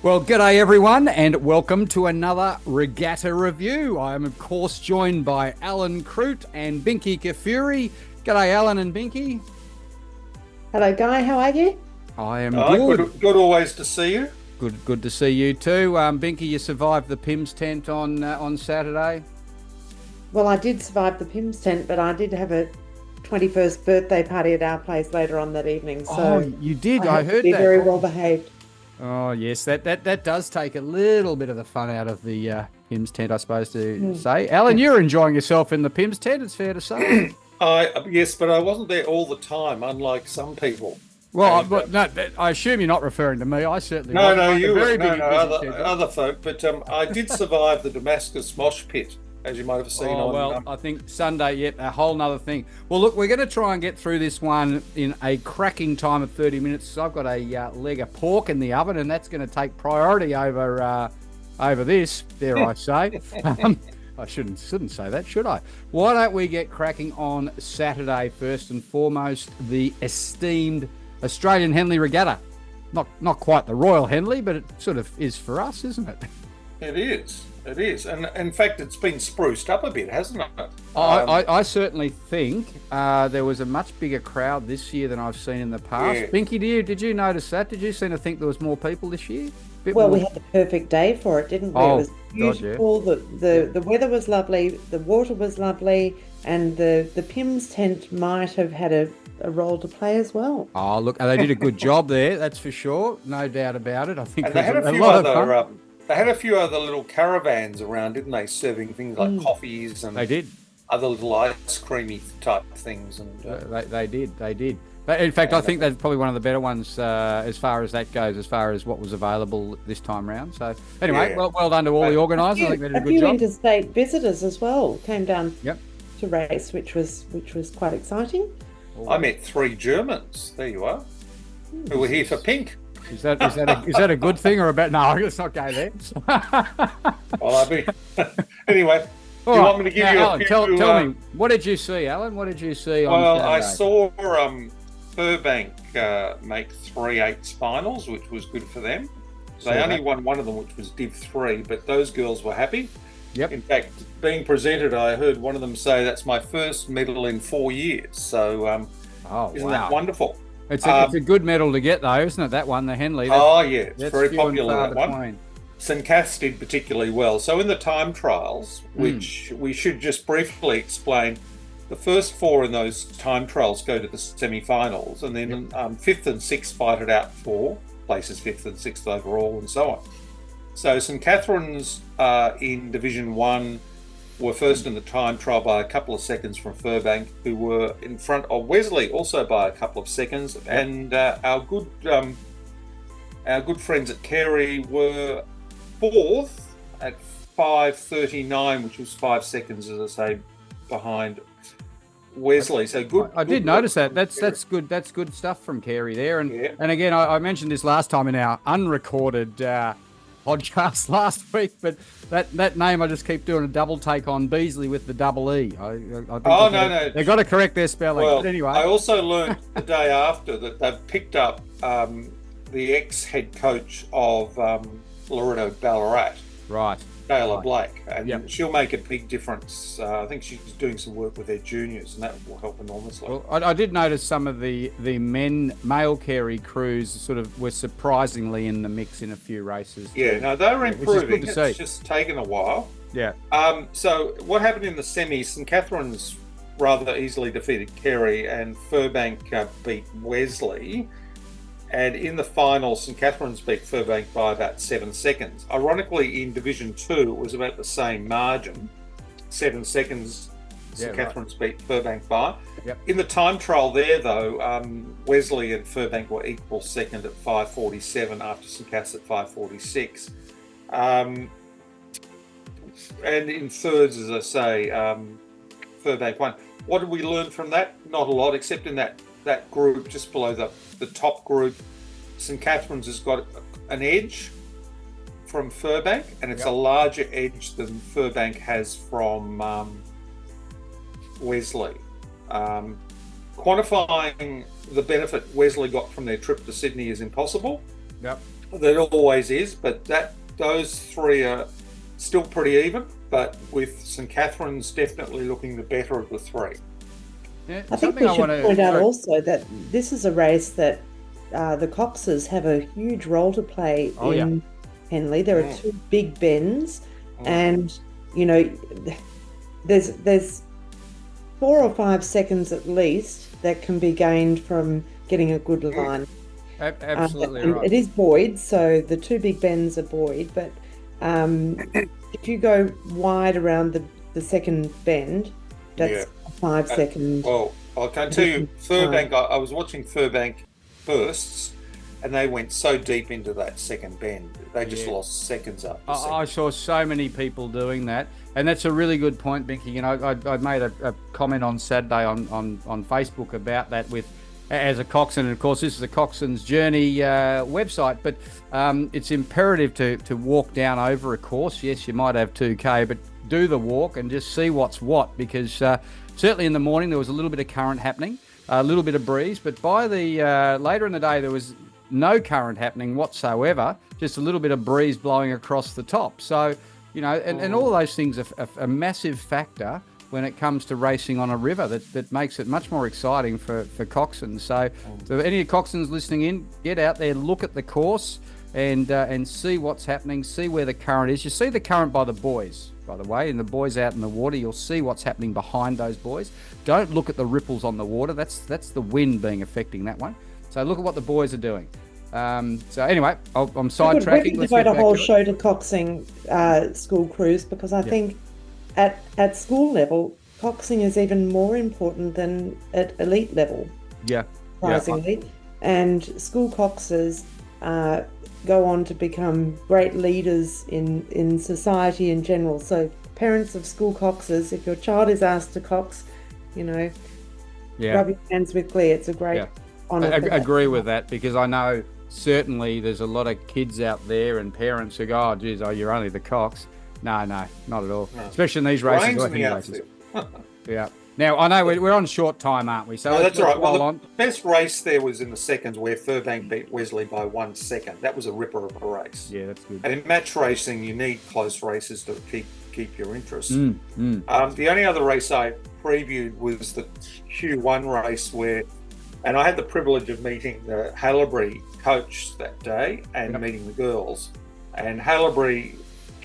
Well, g'day everyone, and welcome to another Regatta review. I am, of course, joined by Alan Croot and Binky Kafuri. G'day, Alan and Binky. Hello, Guy. How are you? I am Hi, good. good always to see you. Good to see you too. Binky, you survived the PIMS tent on Saturday. Well, I did survive the PIMS tent, but I did have a 21st birthday party at our place later on that evening. So you did. I I had to heard be that. very well behaved. Oh yes, that does take a little bit of the fun out of the PIMS tent, I suppose to say. Alan, you're enjoying yourself in the PIMS tent. It's fair to say. Yes, but I wasn't there all the time, unlike some people. Well, And, no, I assume you're not referring to me. I certainly no, wasn't. no, I'm a you, very no, busy no, other, schedule. other folk. But I did survive the Damascus mosh pit, as you might have seen Oh, on. well, I think Sunday, yet a whole nother thing. Well, look, we're going to try and get through this one in a cracking time of 30 minutes. So I've got a leg of pork in the oven, and that's going to take priority over this, dare I say. I shouldn't say that, should I? Why don't we get cracking on Saturday first and foremost, the esteemed Australian Henley Regatta. Not quite the Royal Henley, but it sort of is for us, isn't it? It is. It is. And in fact, it's been spruced up a bit, hasn't it? I certainly think there was a much bigger crowd this year than I've seen in the past. Yeah. Binky, did you notice that? Did you seem to think there was more people this year? Well, we had the perfect day for it, didn't we? Oh, It was beautiful. The weather was lovely. The water was lovely. And the PIMS tent might have had a role to play as well. Oh, look, they did a good job there, that's for sure. No doubt about it. I think And it they had was a a few lot of other. fun. They had a few other little caravans around, didn't they? Serving things like coffees and They did. other little ice creamy type things. And They did. But in fact, I think that's probably one of the better ones as far as that goes, as far as what was available this time round. So anyway, Yeah. well done to all the organisers. I think they did a A good few job. interstate visitors as well came down Yep. to race, which was quite exciting. I met 3 Germans. There you are. Who were here for pink. Is that a good thing or a bad? No, let's not go there. Well, I mean, anyway. All Do you right. want me to give Now, you a Alan, few? tell me, what did you see, Alan? What did you see on Well, Saturday? I saw Furbank make 3/8 finals, which was good for them. Saw They only that. won one of them, which was Div 3, but those girls were happy. Yep. In fact, being presented, I heard one of them say, "That's my first medal in 4 years." So, Oh, isn't wow. that wonderful? It's a good medal to get, though, isn't it? That one, the Henley. Oh, yeah, it's That's very few and popular, far that one. between. St. Cath's did particularly well. So in the time trials, which we should just briefly explain, the first 4 in those time trials go to the semi-finals, and then 5th and 6th fight it out for places 5th and 6th overall, and so on. So St. Catherine's in Division 1 were first in the time trial by a couple of seconds from Furbank, who were in front of Wesley also by a couple of seconds, and our good friends at Carey were 4th at 5:39, which was 5 seconds, as I say, behind Wesley. So good. I did good notice work that. from That's good. That's good stuff from Carey there. And Yeah. and again, I mentioned this last time in our unrecorded podcast last week, but that name I just keep doing a double take on Beasley with the double E. I think no. they've got to correct their spelling. Well, but anyway, I also learned the day after that they've picked up the ex-head coach of Loretto Ballarat, right. Taylor Right. Blake, and Yep. she'll make a big difference. I think she's doing some work with their juniors, and that will help enormously. Well, I did notice some of the male Carey crews sort of were surprisingly in the mix in a few races. Yeah, no, they're which is good improving. to It's see. just taken a while. Yeah. So what happened in the semis? St. Catherine's rather easily defeated Carey, and Furbank beat Wesley. And in the final, St. Catherine's beat Furbank by about 7 seconds. Ironically, in Division 2, it was about the same margin. 7 seconds, St. Yeah, Catherine's beat Furbank by. Yep. In the time trial there, though, Wesley and Furbank were equal second at 5:47 after St. Cath's at 5:46. And in thirds, as I say, Furbank won. What did we learn from that? Not a lot, except in that group just below the top group. St. Catherine's has got an edge from Furbank, and it's a larger edge than Furbank has from Wesley. Quantifying the benefit Wesley got from their trip to Sydney is impossible. Yep. There always is, but those three are still pretty even, but with St Catherine's definitely looking the better of the three. Yeah, I think we should point out also that this is a race that the Coxes have a huge role to play in Henley. There are two big bends, and you know, there's 4 or 5 seconds at least that can be gained from getting a good line. Absolutely right. It is buoyed, so the two big bends are buoyed, but if you go wide around the second bend, that's a 5 second. Well, I can tell you, Furbank, I was watching Furbank bursts, and they went so deep into that second bend, they just lost seconds up. I saw so many people doing that, and that's a really good point, Binky. You know, I made a comment on Saturday on Facebook about that as a coxswain, and of course this is a Coxswain's Journey website, but it's imperative to walk down over a course. Yes, you might have 2K, but do the walk and just see what's what, because certainly in the morning there was a little bit of current happening, a little bit of breeze, but by the later in the day there was no current happening whatsoever, just a little bit of breeze blowing across the top. So, you know, and all those things are a massive factor when it comes to racing on a river that makes it much more exciting for coxswains. So any coxswains listening in, get out there, look at the course and see what's happening, see where the current is. You see the current by the buoys, by the way, and the buoys out in the water, you'll see what's happening behind those buoys. Don't look at the ripples on the water. That's the wind affecting that one. So look at what the buoys are doing. So anyway, I'm sidetracking. Let's devote a whole show to coxing school crews, because I think at school level, coxing is even more important than at elite level. Yeah. Surprisingly. And school coxers go on to become great leaders in society in general. So parents of school coxers, if your child is asked to cox, you know, rub your hands with glee. It's a great honour. I agree with that, because I know certainly there's a lot of kids out there and parents who go, you're only the cox. No, not at all. No. Especially in these races. Yeah. Now, I know we're on short time, aren't we? So that's all right. Well, the best race there was in the seconds where Furbank beat Wesley by 1 second. That was a ripper of a race. Yeah, that's good. And in match racing, you need close races to keep your interest. The only other race I previewed was the Q1 race and I had the privilege of meeting the Haileybury coach that day and meeting the girls. And Haileybury,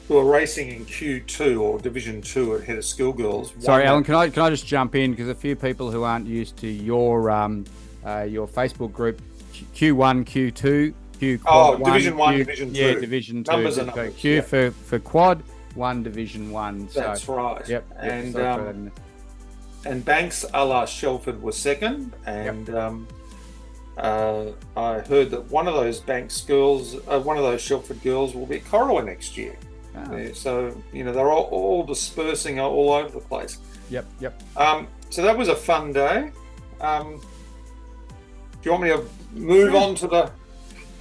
who are racing in Q2 or Division 2 ahead of schoolgirls. Sorry, Alan, can I just jump in, because a few people who aren't used to your Facebook group, Q1, Q2, Q quad Division 1, Q, Division 2. Yeah, Division 2. Numbers are numbers. Q for quad, 1 Division 1. That's right. Yep. And Banks a la Shelford was second, and I heard that one of those Banks girls, one of those Shelford girls, will be at Corowa next year. So, you know, they're all dispersing all over the place. Yep. So that was a fun day. Do you want me to move on to the?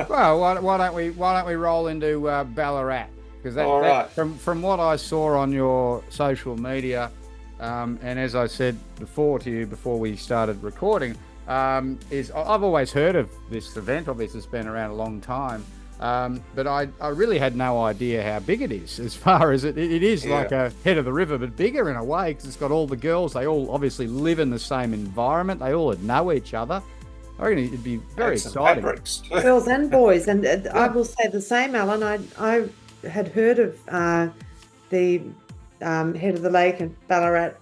Well, why don't we roll into Ballarat? Because from what I saw on your social media, and as I said before to you before we started recording, is I've always heard of this event. Obviously, it's been around a long time. But I really had no idea how big it is, as far as it is like a head of the river, but bigger in a way, because it's got all the girls. They all obviously live in the same environment. They all know each other. I reckon it'd be very exciting. Girls and boys. And I will say the same, Alan. I had heard of the head of the lake in Ballarat,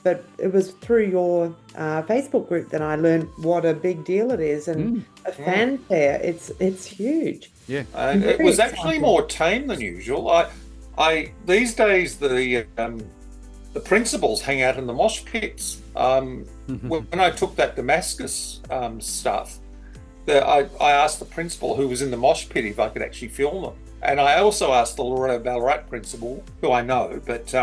but it was through your Facebook group that I learned what a big deal it is, and a fanfare. It's huge. Yeah, it was actually more tame than usual. I these days the principals hang out in the mosh pits. When I took that Damascus stuff, I asked the principal who was in the mosh pit if I could actually film them, and I also asked the Loretto Ballarat principal, who I know, but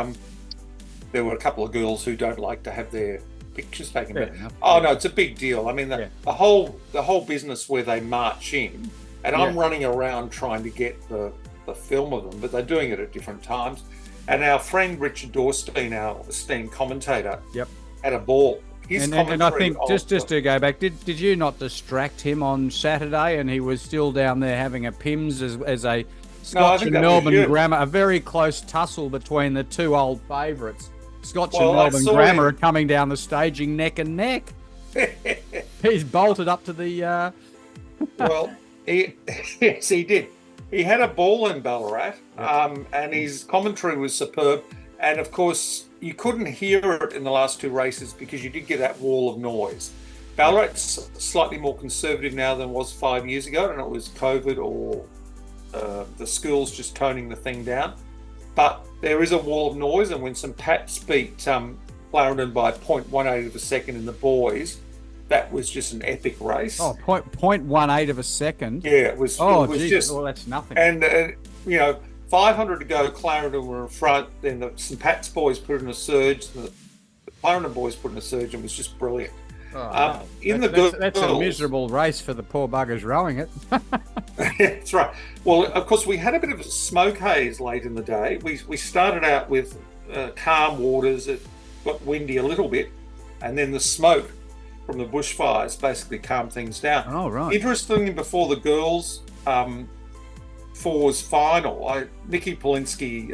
there were a couple of girls who don't like to have their pictures taken. No, it's a big deal. I mean, the whole business where they march in, and I'm running around trying to get the film of them, but they're doing it at different times. And our friend Richard Dorstein, our esteemed commentator, had a ball his And commentary. I think just to go back, did you not distract him on Saturday, and he was still down there having a Pims as a Scotch and Melbourne Grammar, a very close tussle between the two old favourites. Scotch and Melbourne Grammar are coming down the staging neck and neck. He's bolted up to the. Well, yes, he did. He had a ball in Ballarat, and his commentary was superb. And of course, you couldn't hear it in the last two races because you did get that wall of noise. Ballarat's slightly more conservative now than it was 5 years ago, and it was COVID or the schools just toning the thing down. But there is a wall of noise, and when St Pat's beat Clarendon by 0.18 of a second in the boys, that was just an epic race. Oh, 0.18 of a second? Yeah, it was. Oh, it was geez. just. Well, that's nothing. And 500 to go, Clarendon were in front. Then the St Pat's boys put in a surge. The Clarendon boys put in a surge, and it was just brilliant. Oh, that's a miserable race for the poor buggers rowing it. That's right. Well, of course, we had a bit of a smoke haze late in the day. We started out with calm waters. It got windy a little bit, and then the smoke from the bushfires basically calmed things down. Oh, right. Interestingly, before the girls' fours final, Nikki Polinsky,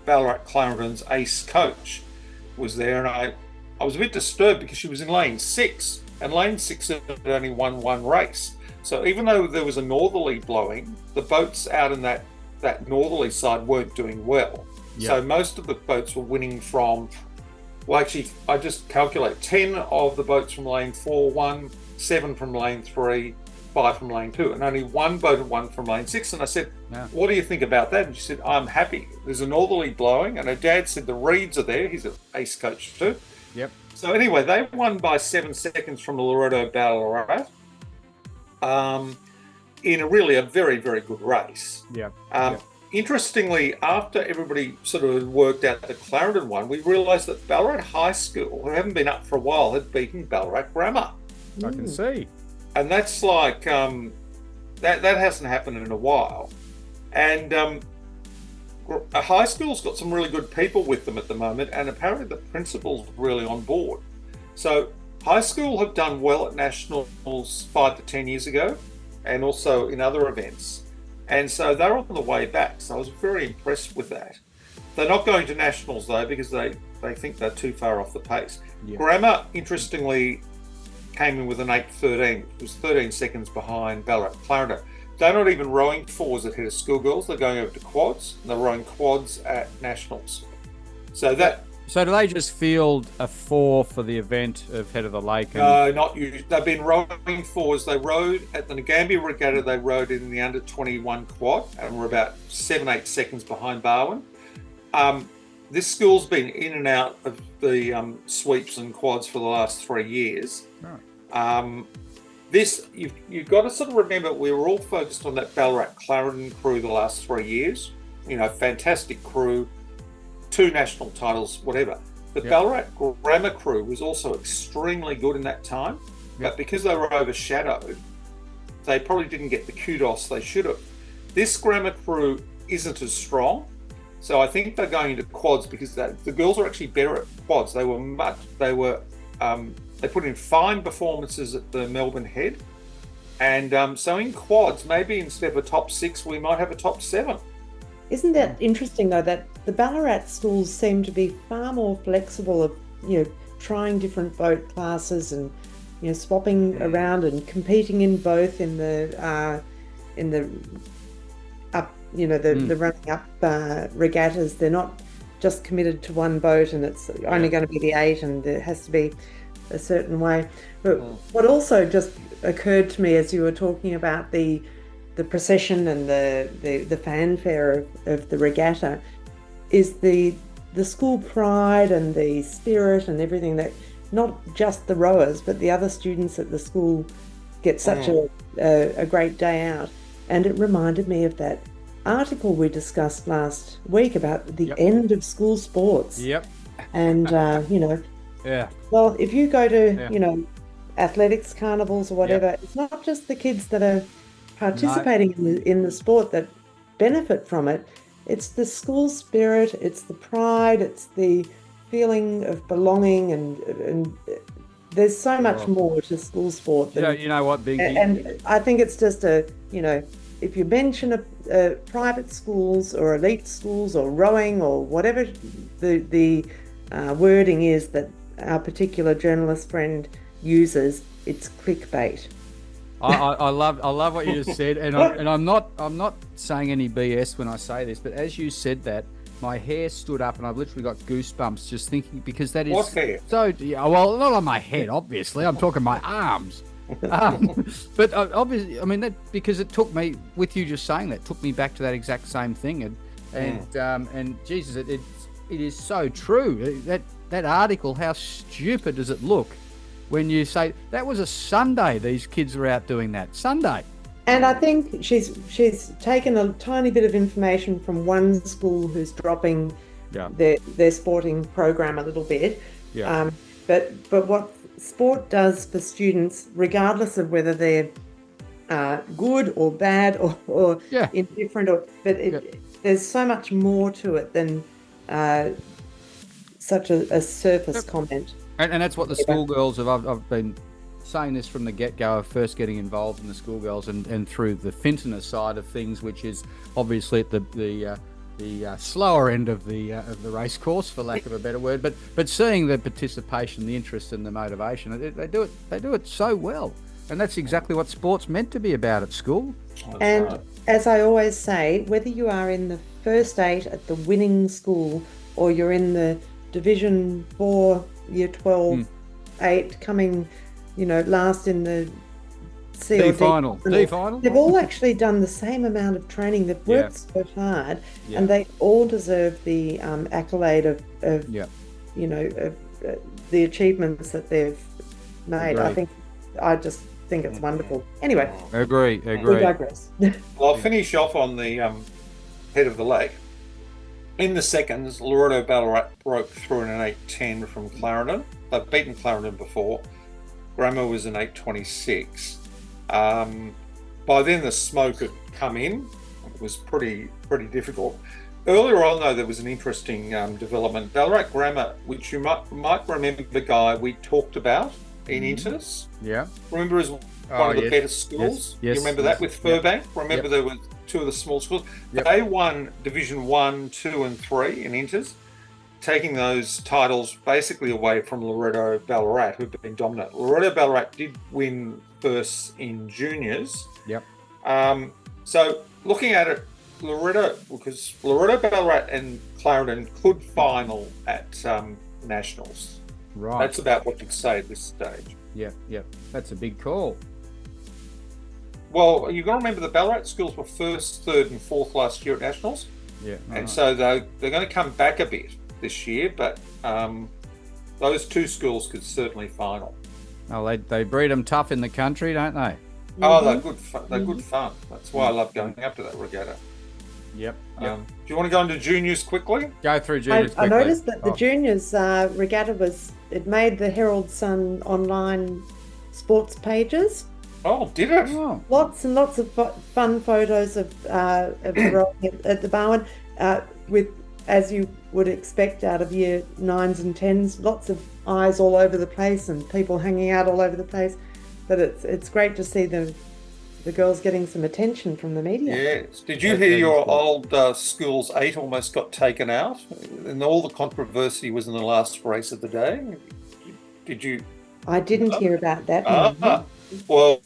Ballarat Clarendon's ace coach, was there, and I was a bit disturbed because she was in lane 6, and lane 6 had only won one race. So even though there was a northerly blowing, the boats out in that northerly side weren't doing well. Yep. So most of the boats were winning from, well, actually, I just calculate 10 of the boats from lane 4 won, 7 from lane 3, 5 from lane 2, and only one boat had won from lane 6. And I said, What do you think about that? And she said, I'm happy. There's a northerly blowing, and her dad said the Reeds are there. He's an ace coach too. Yep. So anyway, they won by 7 seconds from the Loretto Ballarat in a very, very good race. Yeah. Interestingly, after everybody sort of worked out the Clarendon one, we realised that Ballarat High School, who haven't been up for a while, had beaten Ballarat Grammar. I can see. And that's like, that hasn't happened in a while. And a high school's got some really good people with them at the moment, and apparently the principal's really on board. So high school have done well at nationals 5 to 10 years ago, and also in other events. And so they're on the way back. So I was very impressed with that. They're not going to nationals though, because they think they're too far off the pace. Yeah. Grammar, interestingly, came in with an 8:13, which was 13 seconds behind Ballarat Clarendon. They're not even rowing fours ahead of schoolgirls. They're going over to quads. And they're rowing quads at nationals. So do they just field a 4 for the event of Head of the Lake? No, not usually. They've been rowing fours. They rowed at the Ngambia Regatta. They rowed in the under 21 quad, and were about 7-8 seconds behind Barwon. This school's been in and out of the sweeps and quads for the last 3 years. Right. You've got to sort of remember, we were all focused on that Ballarat Clarendon crew the last 3 years. Fantastic crew, 2 national titles, whatever. The Ballarat Grammar crew was also extremely good in that time, but because they were overshadowed, they probably didn't get the kudos they should have. This Grammar crew isn't as strong, so I think they're going into quads because the girls are actually better at quads. They put in fine performances at the Melbourne Head, and so in quads, maybe instead of a top 6, we might have a top 7. Isn't that interesting though, that the Ballarat schools seem to be far more flexible of, trying different boat classes and, swapping around and competing in both in the up, the running up regattas. They're not just committed to one boat and it's only going to be the 8 and it has to be a certain way. But what also just occurred to me as you were talking about the procession and the fanfare of the regatta is the school pride and the spirit and everything, that not just the rowers but the other students at the school get such a great day out. And it reminded me of that article we discussed last week about the end of school sports. And well, if you go to athletics carnivals or whatever, it's not just the kids that are participating in the sport that benefit from it. It's the school spirit, it's the pride, it's the feeling of belonging, and there's so much more to school sport. You know what, Binky? And I think it's just if you mention private schools or elite schools or rowing or whatever the wording is that our particular journalist friend uses, it's clickbait. I love what you just said, and I'm not saying any BS when I say this, but as you said that, my hair stood up and I've literally got goosebumps just thinking, because that is what hair? So well, not on my head, obviously. I'm talking my arms. But obviously, I mean that because it took me, with you just saying that, took me back to that exact same thing, and Jesus, it is so true. That article, how stupid does it look when you say that was a Sunday? These kids were out doing that Sunday. And I think she's taken a tiny bit of information from one school who's dropping their sporting program a little bit. Yeah. But what sport does for students, regardless of whether they're good or bad or indifferent, there's so much more to it than such a surface comment. And that's what the schoolgirls have. I've been saying this from the get-go of first getting involved in the schoolgirls and through the Fintona side of things, which is obviously at the slower end of the race course, for lack of a better word, but seeing the participation, the interest and the motivation, they do it so well, and that's exactly what sport's meant to be about at school. And as I always say, whether you are in the first 8 at the winning school or you're in the Division 4 Year 12 8 coming last in the D final. They've all actually done the same amount of training. They've worked so hard, and they all deserve the accolade of the achievements that they've made. I just think it's wonderful. Anyway, agree. We digress. Well, I'll finish off on the head of the lake. In the seconds, Loreto Ballarat broke through in an 8:10 from Clarendon. They've beaten Clarendon before. Grammar was an 8:26. By then the smoke had come in. It was pretty difficult. Earlier on, though, there was an interesting development. Ballarat Grammar, which you might remember the guy we talked about in Internus. Yeah. Remember as one of the better schools? Yes. You remember that with Furbank? Remember there were 2 of the small schools? They won Division 1, 2 and 3 in Inters, taking those titles basically away from Loreto Ballarat, who've been dominant. Loreto Ballarat did win first in juniors. Yep. So looking at it, because Loreto Ballarat and Clarendon could final at nationals. Right. That's about what you'd say at this stage. Yeah. That's a big call. Well, you've got to remember the Ballarat schools were 1st, 3rd and 4th last year at nationals. Yeah. And so they're going to come back a bit this year, but those 2 schools could certainly final. Oh, they breed them tough in the country, don't they? Oh, they're good fun. They're good fun. That's why I love going up to that regatta. Yep. Do you want to go into juniors quickly? Go through juniors quickly. I noticed that the juniors regatta it made the Herald Sun online sports pages. Oh, did it? Oh. Lots and lots of fun photos of the rowing at the Barwon, with, as you would expect out of year 9s and 10s, lots of eyes all over the place and people hanging out all over the place. But it's great to see the girls getting some attention from the media. Yes. Did you hear your old school's 8 almost got taken out? And all the controversy was in the last race of the day. Did you? I didn't hear about that. Well,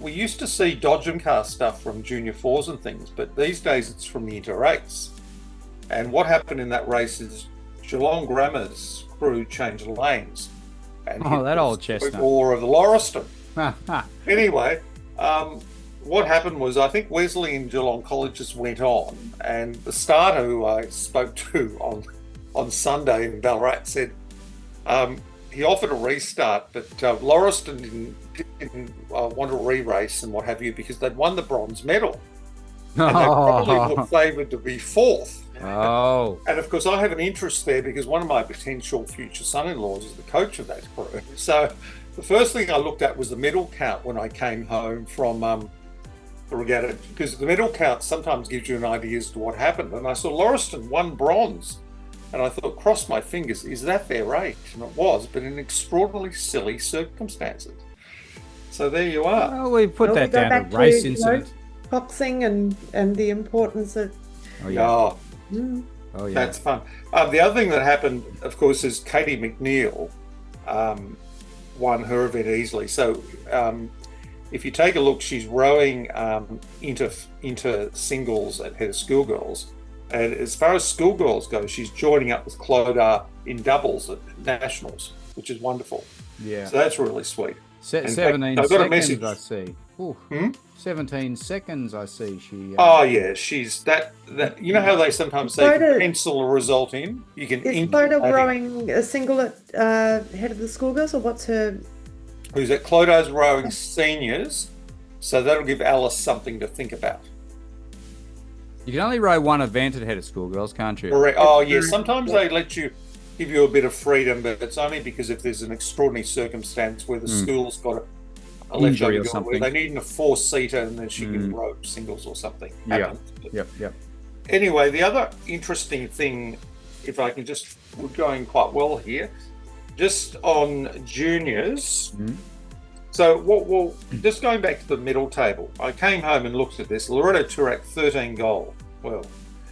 we used to see Dodge and car stuff from Junior 4s and things, but these days it's from the Inter 8s. And what happened in that race is Geelong Grammar's crew changed lanes. And that old chestnut. Or of the Lauriston. Anyway, what happened was I think Wesley and Geelong College just went on, and the starter who I spoke to on Sunday in Ballarat said he offered a restart, but Lauriston didn't want to re-race and what have you because they'd won the bronze medal. And they probably were favoured to be 4th. Oh. And of course, I have an interest there because one of my potential future son-in-laws is the coach of that crew. So the first thing I looked at was the medal count when I came home from the regatta, because the medal count sometimes gives you an idea as to what happened. And I saw Lauriston won bronze. And I thought, cross my fingers, is that their age? And it was, but in extraordinarily silly circumstances. So there you are. Well, we put that we go down back to race to, incident. Boxing and the importance of. Oh, yeah. Mm. Oh, yeah. That's fun. The other thing that happened, of course, is Katie McNeil won her event easily. So if you take a look, she's rowing into singles at Head of Schoolgirls. And as far as schoolgirls go, she's joining up with Clodagh in doubles at Nationals, which is wonderful. Yeah. So that's really sweet. 17 I've got a seconds, message. I see. Ooh, 17 seconds, I see. She. Oh yeah, she's that. You know how they sometimes say Clodagh- pencil a result in. You can. Is ink Clodagh that in. rowing a single at Head of the Schoolgirls, or what's her? Who's at Clodagh's rowing seniors, so that'll give Alice something to think about. You can only row one event at Head of Schoolgirls, can't you? Correct. Oh yeah, sometimes they let you give you a bit of freedom, but it's only because if there's an extraordinary circumstance where the school's got a Injury or leftover girl something. where they need a 4-seater and then she can row singles or something. Yeah. Happens. Yep. Anyway, the other interesting thing, if I can just, we're going quite well here, just on juniors. So, just going back to the middle table, I came home and looked at this. Loretto Turak, 13 gold. Well,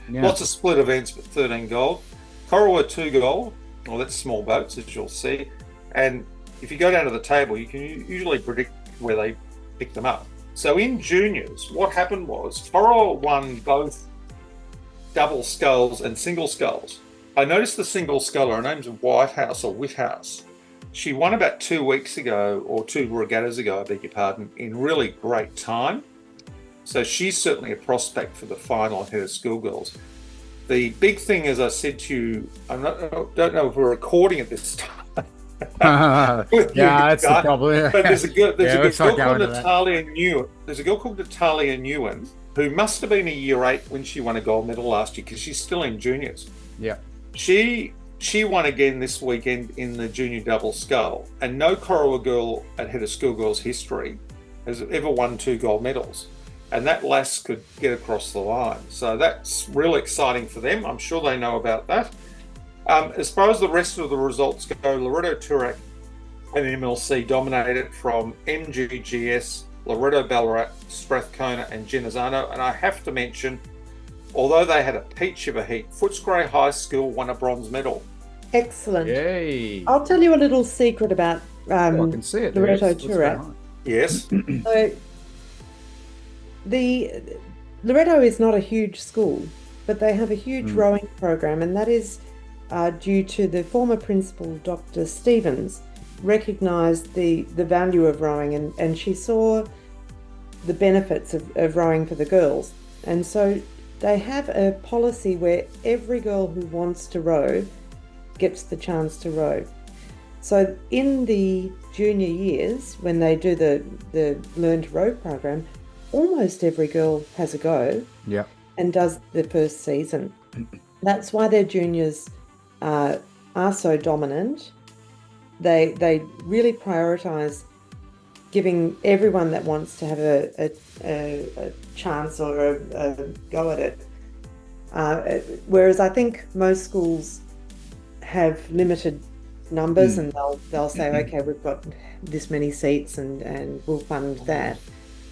lots of split events, but 13 gold. Corowa, 2 gold. Well, that's small boats, as you'll see. And if you go down to the table, you can usually predict where they pick them up. So in juniors, what happened was Corowa won both double sculls and single sculls. I noticed the single sculler, her name's Whitehouse or Whithouse. She won about 2 weeks ago, or 2 regattas ago, I beg your pardon, in really great time. So she's certainly a prospect for the final Head of Schoolgirls. The big thing, as I said to you, I don't know if we're recording at this time. That's the problem. But there's a girl called into Natalia Newen. There's a girl called Natalia Newen who must have been a year 8 when she won a gold medal last year, because she's still in juniors. Yeah. She won again this weekend in the junior double scull, and no Corowa girl at Head of Schoolgirls history has ever won 2 gold medals. And that lass could get across the line. So that's really exciting for them. I'm sure they know about that. As far as the rest of the results go, Loretto Turak and MLC dominated from MGGS, Loretto Ballarat, Strathcona and Genazzano. And I have to mention, although they had a peach of a heat, Footscray High School won a bronze medal. Excellent. Yay. I'll tell you a little secret about I can see it. Loretto What's going Turak. on? Yes. So the Loretto is not a huge school, but they have a huge rowing program, and that is due to the former principal, Dr. Stevens, recognised the value of rowing, and she saw the benefits of rowing for the girls. And so they have a policy where every girl who wants to row gets the chance to row. So in the junior years, when they do the Learn to Row program, almost every girl has a go and does the first season. That's why their juniors are so dominant. They really prioritise giving everyone that wants to have a chance or a go at it. Whereas I think most schools have limited numbers, and they'll say, okay, we've got this many seats and we'll fund that.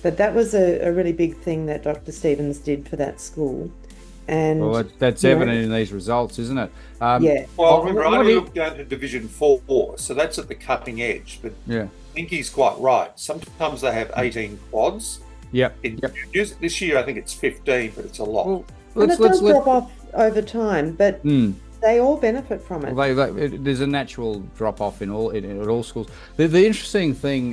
But that was a really big thing that Dr. Stevens did for that school. And well, that's evident in these results, isn't it? Yeah. Well, remember, I only looked down to Division 4, so that's at the cutting edge. But I think he's quite right. Sometimes they have 18 quads. This year, I think it's 15, but it's a lot. Well, and it does drop off over time, but they all benefit from it. Well, there's a natural drop off in all schools. The interesting thing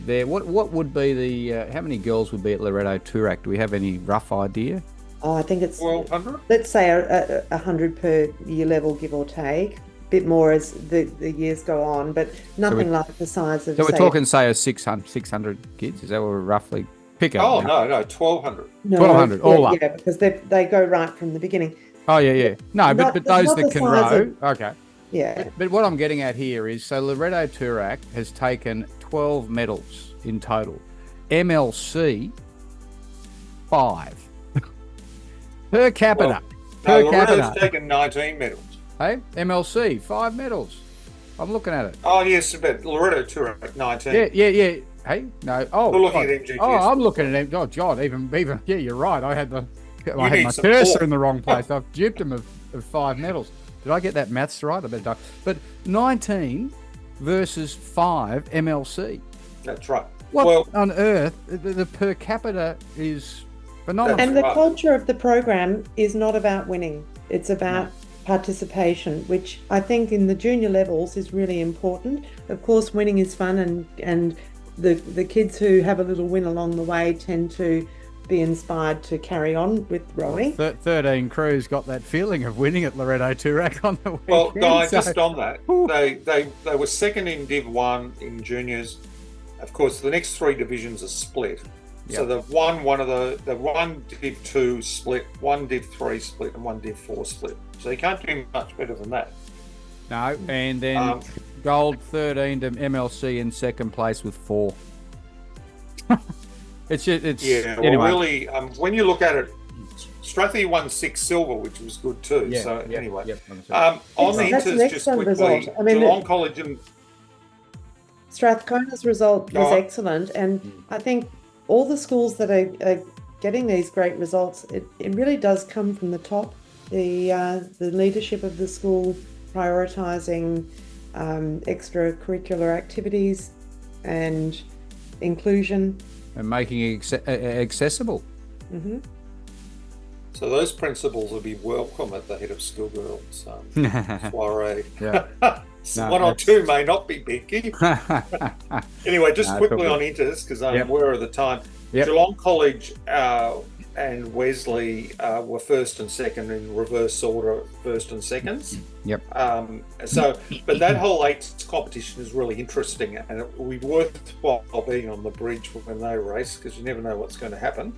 there, what would be the how many girls would be at Loretto Turak? Do we have any rough idea? Oh, I think it's 1,200. Let's say 100 per year level, give or take. A bit more as the years go on, but nothing like the size of. So we're talking, say, 600 kids. Is that what we're roughly pick up? Oh no, 1,200. No, 1,200 all up. Yeah, because they go right from the beginning. Oh yeah. No, but those that can row. Okay. Yeah. But what I'm getting at here is, so Loretto Turak has taken 12 medals in total. MLC 5. Per capita. Loretto's taken 19 medals. Hey, MLC, 5 medals. I'm looking at it. Oh, yes, but Loretto Turak, 19. Yeah. Hey, no. Oh, We're looking God. at MGGS. Oh, I'm looking at him. Oh, God, even. Yeah, you're right. I had my need support. cursor in the wrong place. I've duped him of 5 medals. Did I get that maths right? I better don't. But 19 versus 5 MLC. That's right. What on earth? The per capita is phenomenal. And the culture of the program is not about winning. It's about participation, which I think in the junior levels is really important. Of course, winning is fun, and the kids who have a little win along the way tend to be inspired to carry on with rowing. 13 crews got that feeling of winning at Loretto Turak on the weekend. Well, Guy, just on that, they were second in Div 1 in juniors. Of course, the next 3 divisions are split. Yep. So they've won one Div 2 split, 1 Div 3 split, and 1 Div 4 split. So you can't do much better than that. No, and then gold 13 to MLC in second place with 4. It's yeah. Well, anyway. Really, when you look at it, Strathie won 6 silver, which was good too. Yeah, so yeah, anyway, yeah, on the that's an inters, just excellent quickly, result. I mean, Geelong College and Strathcona's result was excellent, and I think all the schools that are getting these great results, it really does come from the top. The leadership of the school prioritising extracurricular activities and inclusion. And making it accessible. Mm-hmm. So those principals will be welcome at the head of schoolgirls soiree. Yeah. One or two may not be Binky. Anyway, just quickly on inters, because I'm aware of the time. Yep. Geelong College and Wesley were first and second in reverse order, first and seconds. Yep. But that whole 8 competition is really interesting, and it will be worthwhile being on the bridge when they race, because you never know what's going to happen.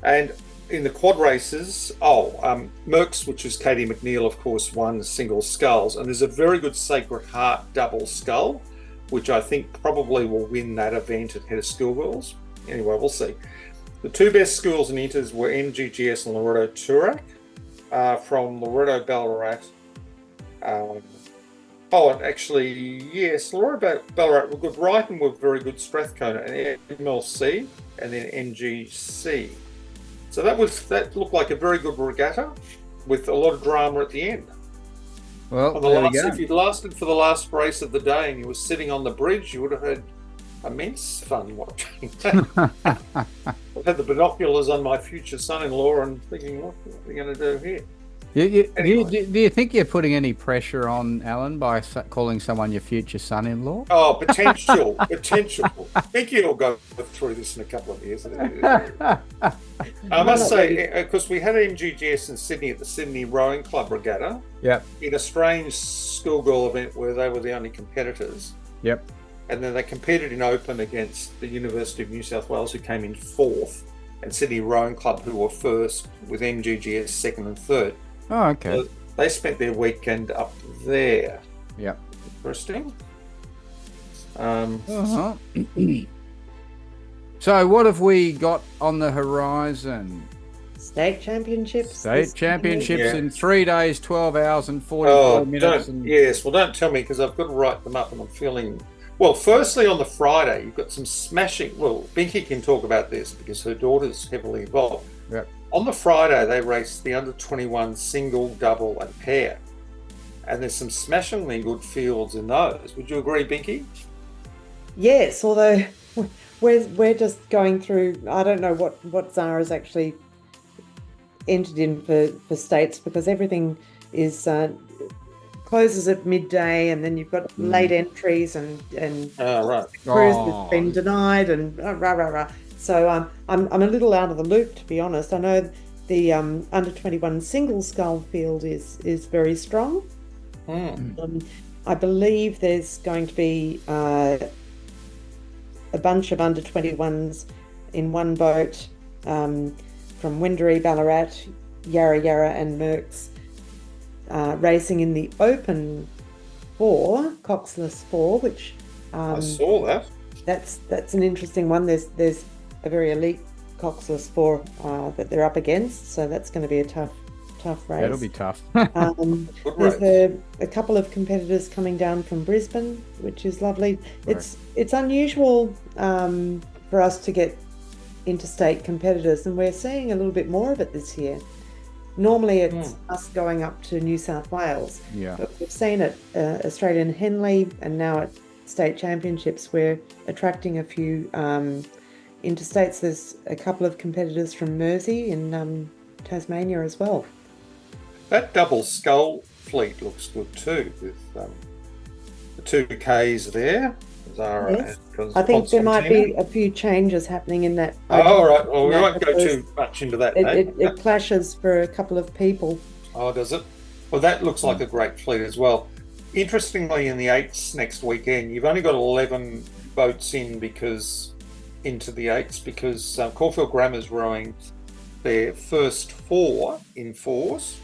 And in the quad races, Merck's, which is Katie McNeil, of course, won single sculls, and there's a very good Sacred Heart double scull, which I think probably will win that event at Head of Schoolgirls. Anyway, we'll see. The 2 best schools in inters were MGGS and Loretto Turak. From Loretto Ballarat. Loretto Ballarat were good. Brighton were very good. Strathcona and MLC, and then MGC. So that looked like a very good regatta with a lot of drama at the end. Well, if you'd lasted for the last race of the day and you were sitting on the bridge, you would have had immense fun watching. I've had the binoculars on my future son-in-law and thinking, what are we going to do here? Do you think you're putting any pressure on Alan by calling someone your future son-in-law? Oh, potential. Binky will go through this in a couple of years. I must say, because we had MGGS in Sydney at the Sydney Rowing Club Regatta. Yep. In a strange schoolgirl event where they were the only competitors. Yep. And then they competed in open against the University of New South Wales, who came in 4th, and Sydney Rowing Club, who were 1st, with MGGS 2nd and 3rd. Oh, okay. So they spent their weekend up there. Yep. Interesting. So what have we got on the horizon? State championships. In 3 days, 12 hours and 44 minutes. Don't tell me, because I've got to write them up and I'm feeling... Well, firstly, on the Friday, you've got some smashing... Well, Binky can talk about this because her daughter's heavily involved. Yep. On the Friday, they raced the under-21 single, double and pair. And there's some smashingly good fields in those. Would you agree, Binky? Yes, although we're just going through... I don't know what Zara's actually entered in for states, because everything is... closes at midday, and then you've got late entries and crews that's been denied and So I'm a little out of the loop, to be honest. I know the under 21 single scull field is very strong. I believe there's going to be a bunch of under 21s in one boat from Winderee, Ballarat, Yarra Yarra and Merck's. Racing in the open 4, Coxless 4, which I saw that. That's an interesting one. There's a very elite Coxless 4 that they're up against, so that's going to be a tough tough race. That'll be tough. There's a couple of competitors coming down from Brisbane, which is lovely. Right. It's unusual for us to get interstate competitors, and we're seeing a little bit more of it this year. Normally it's us going up to New South Wales. Yeah. But we've seen it Australian Henley, and now at state championships we're attracting a few interstates. There's a couple of competitors from Mersey in Tasmania as well. That double scull fleet looks good too, with the 2Ks there. Zara, yes. I think there might be a few changes happening in that. All right. Well, we won't go too much into that. It clashes for a couple of people. Oh, does it? Well, that looks like a great fleet as well. Interestingly, in the 8s next weekend, you've only got 11 boats into the 8s because Caulfield Grammar's rowing their first 4 in 4s,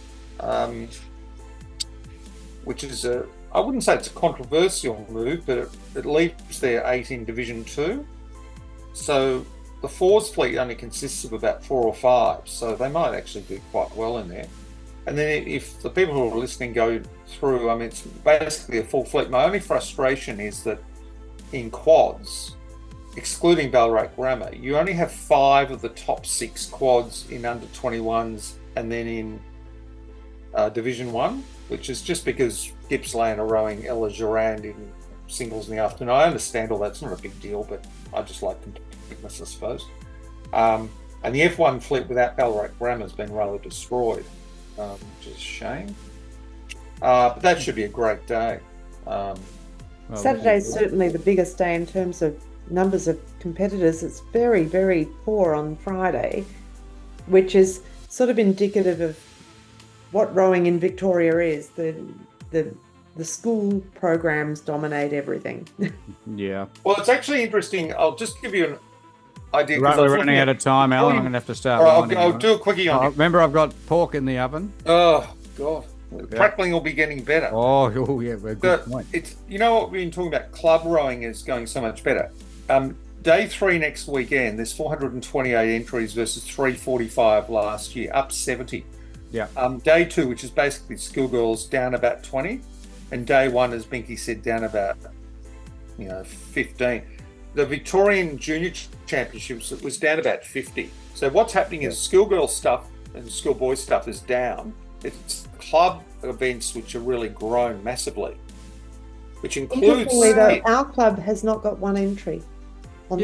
which is I wouldn't say it's a controversial move, but it leaves their 8 in Division 2. So the 4s fleet only consists of about 4 or 5, so they might actually do quite well in there. And then if the people who are listening go through, I mean, it's basically a full fleet. My only frustration is that in quads, excluding Ballarat Grammar, you only have 5 of the top 6 quads in under 21s and then in Division 1, which is just because Gippsland are rowing Ella Gerard in singles in the afternoon. I understand all that's not a big deal, but I just like completeness, I suppose. And the F1 fleet without Ballarat Grammar has been rather destroyed, which is a shame. But that should be a great day. Saturday is certainly the biggest day in terms of numbers of competitors. It's very, very poor on Friday, which is sort of indicative of what rowing in Victoria is. The school programs dominate everything. Yeah. Well, it's actually interesting. I'll just give you an idea. We're running out of time, Alan. I'm going to have to start. I'll do a quickie on it. Remember, I've got pork in the oven. Oh, God. Crackling will be getting better. Oh yeah, good point. It's, you know what we've been talking about? Club rowing is going so much better. Day 3 next weekend, there's 428 entries versus 345 last year, up 70. Yeah. Day 2, which is basically schoolgirls, down about 20, and day 1, as Binky said, down about 15. The Victorian Junior Championships, it was down about 50. So what's happening is schoolgirl stuff and schoolboy stuff is down. It's club events which are really grown massively, which includes. Our club has not got one entry. I'm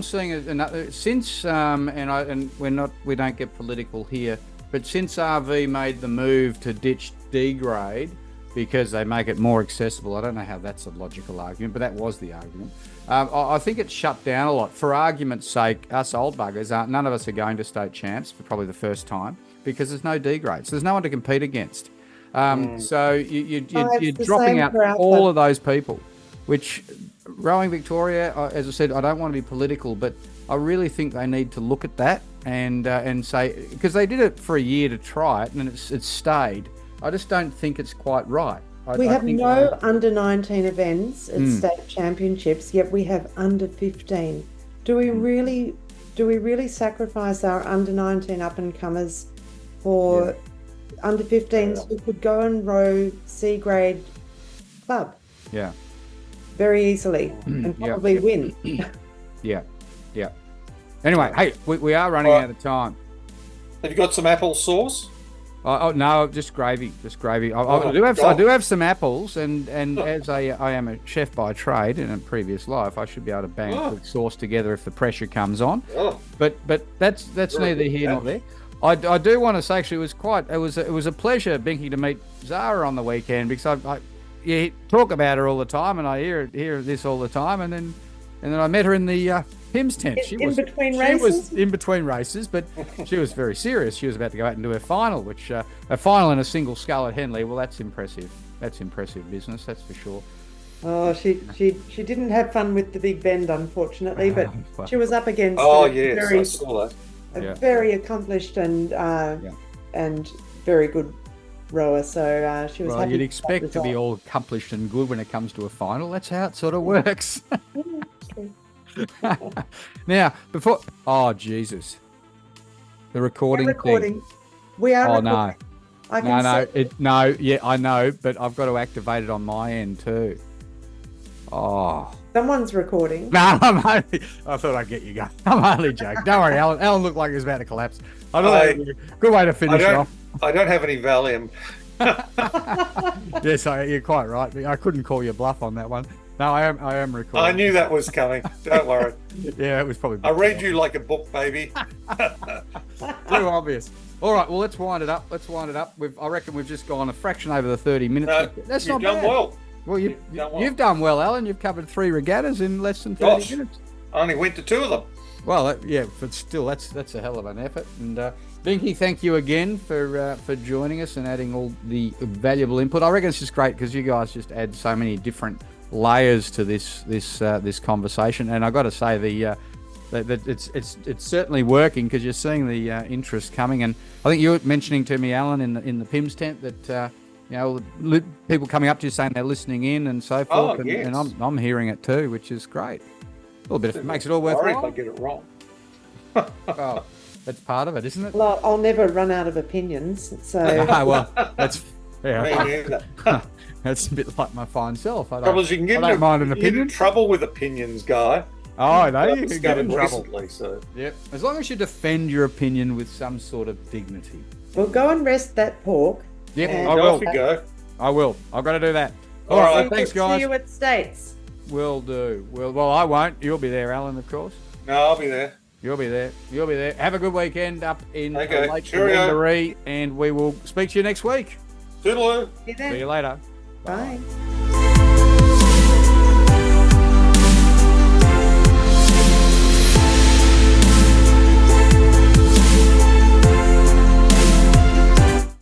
seeing it since and we don't get political here, but since RV made the move to ditch D grade because they make it more accessible. I don't know how that's a logical argument, but that was the argument. I think it's shut down a lot. For argument's sake, us old buggers none of us are going to state champs for probably the first time because there's no D grade, so there's no one to compete against. So you're dropping out all of those people, which Rowing Victoria, as I said, I don't want to be political, but I really think they need to look at that and say, because they did it for a year to try it and it's stayed. I just don't think it's quite right. We have no under 19 events at state championships, yet we have under 15. Do we really sacrifice our under 19 up and comers for under 15s who could go and row C grade club? Yeah. Very easily and probably win. Yeah. Anyway, hey, we are running out of time. Have you got some apple sauce? Oh no, just gravy. I do have some apples, and as I am a chef by trade in a previous life, I should be able to bang a quick sauce together if the pressure comes on. But that's neither here nor there. I do want to say actually it was a pleasure, Binky, to meet Zara on the weekend because you talk about her all the time, and I hear this all the time, and then I met her in the Pims tent. She was in between races, but she was very serious. She was about to go out and do her final, which a final in a single scull at Henley. Well, that's impressive. That's impressive business, that's for sure. Oh, she didn't have fun with the big bend, unfortunately, but she was up against I saw that. Very accomplished and very good rower, so she was happy. You'd expect to be all accomplished and good when it comes to a final. That's how it sort of works. Now, Jesus, the recording thing. We are. Oh, recording. no. I can see. Yeah, I know, but I've got to activate it on my end too. Oh. Someone's recording. No, I thought I'd get you going. I'm only joking. Don't worry, Alan. Alan looked like he was about to collapse. I don't know. Good way to finish off. I don't have any Valium. Yes, you're quite right. I couldn't call you bluff on that one. No, I am recording. I knew that was coming. Don't worry. Yeah, it was probably. I read you like a book, baby. Too obvious. All right, well, let's wind it up. I reckon we've just gone a fraction over the 30 minutes. No, That's you've not done bad. well. Well, you've done well, Alan. You've covered 3 regattas in less than 30 Gosh, minutes. I only went to 2 of them. Well, yeah, but still, that's a hell of an effort. And Binky, thank you again for joining us and adding all the valuable input. I reckon it's just great because you guys just add so many different layers to this conversation. And I got to say that it's certainly working because you're seeing the interest coming. And I think you were mentioning to me, Alan, in the PIMS tent that people coming up to you saying they're listening in and so forth. Yes. And I'm hearing it too, which is great. A little bit makes it all Sorry worthwhile. if I get it wrong. Oh, that's part of it, isn't it? Well, I'll never run out of opinions. So Well, that's Me neither. that's a bit like my fine self. I Trouble is you can get don't mind an you get in opinion. trouble with opinions, Guy. Oh, I know I've you can get in discovered trouble. recently, so. Yep. As long as you defend your opinion with some sort of dignity. we'll go and rest that pork. Yep, And- I Off will. you go. I will. I've got to do that. All All right. right. Well, thanks, See guys. you at States. Will do. Well, I won't. You'll be there, Alan, of course. No, I'll be there. You'll be there. Have a good weekend up in Okay. Lake Cheerio. Wendouree, and we will speak to you next week. Toodaloo. See you then. See you later. Bye.